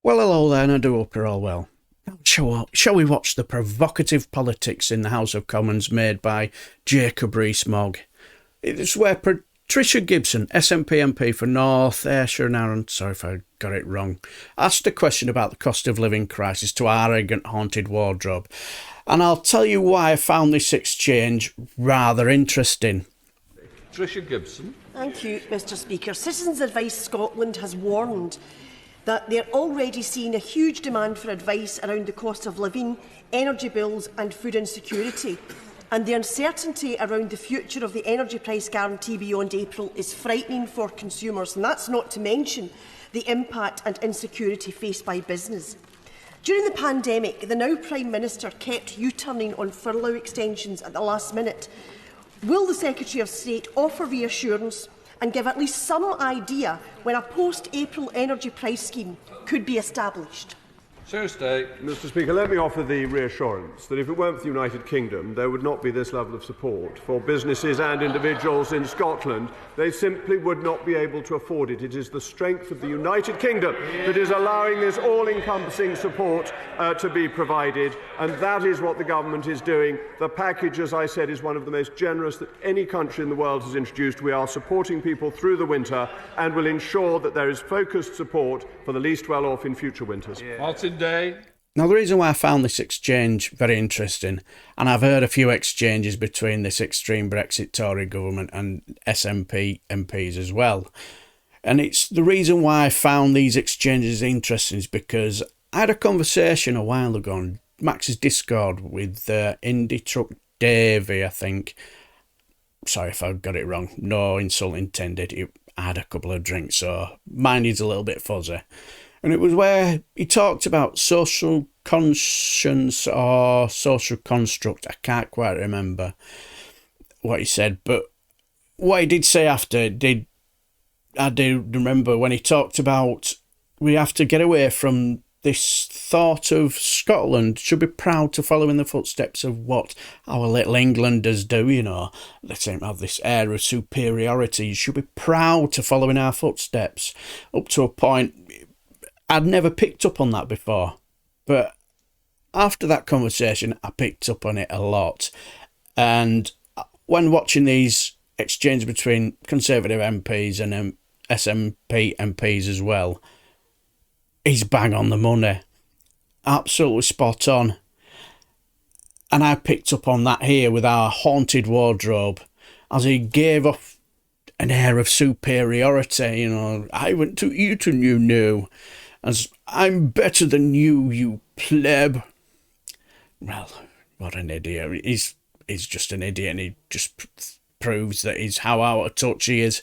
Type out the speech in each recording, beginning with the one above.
Well, hello there, and I do hope you're all well. Now, shall we watch the provocative politics in the House of Commons made by Jacob Rees-Mogg? It's where Patricia Gibson SNP MP for North Ayshire and Arran, sorry if I got it wrong, asked a question about the cost of living crisis to our arrogant haunted wardrobe. And I'll tell you why I found this exchange rather interesting. Patricia Gibson. Thank you, Mr Speaker. Citizens Advice Scotland has warned that they're already seeing a huge demand for advice around the cost of living, energy bills and food insecurity. And the uncertainty around the future of the energy price guarantee beyond April is frightening for consumers, and that's not to mention the impact and insecurity faced by business. During the pandemic, the now Prime Minister kept U-turning on furlough extensions at the last minute. Will the Secretary of State offer reassurance and give at least some idea when a post-April energy price scheme could be established? Mr Speaker, let me offer the reassurance that if it weren't for the United Kingdom, there would not be this level of support for businesses and individuals in Scotland. They simply would not be able to afford it. It is the strength of the United Kingdom that is allowing this all-encompassing support to be provided, and that is what the government is doing. The package, as I said, is one of the most generous that any country in the world has introduced. We are supporting people through the winter and will ensure that there is focused support for the least well-off in future winters. Now, the reason why I found this exchange very interesting, and I've heard a few exchanges between this extreme Brexit Tory government and SNP MPs as well, and it's the reason why I found these exchanges interesting is because I had a conversation a while ago on Max's Discord with Indie Truck Davey, I think. Sorry if I got it wrong, no insult intended. I had a couple of drinks, so mine is a little bit fuzzy. And it was where he talked about social conscience or social construct. I can't quite remember what he said, but what he did say after, I do remember when he talked about we have to get away from this thought of Scotland should be proud to follow in the footsteps of what our little Englanders do, you know. They seem to have this air of superiority. You should be proud to follow in our footsteps, up to a point. I'd never picked up on that before, but after that conversation, I picked up on it a lot. And when watching these exchanges between Conservative MPs and SNP MPs as well, he's bang on the money. Absolutely spot on. And I picked up on that here with our haunted wardrobe as he gave off an air of superiority. You know, I went to Eton, you know. As I'm better than you, you pleb. Well, what an idiot. He's just an idiot, and he just proves that he's how out of touch he is.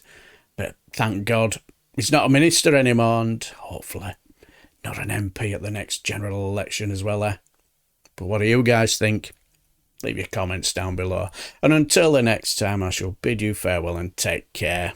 But thank God he's not a minister anymore, and hopefully not an MP at the next general election as well. But what do you guys think? Leave your comments down below. And until the next time, I shall bid you farewell and take care.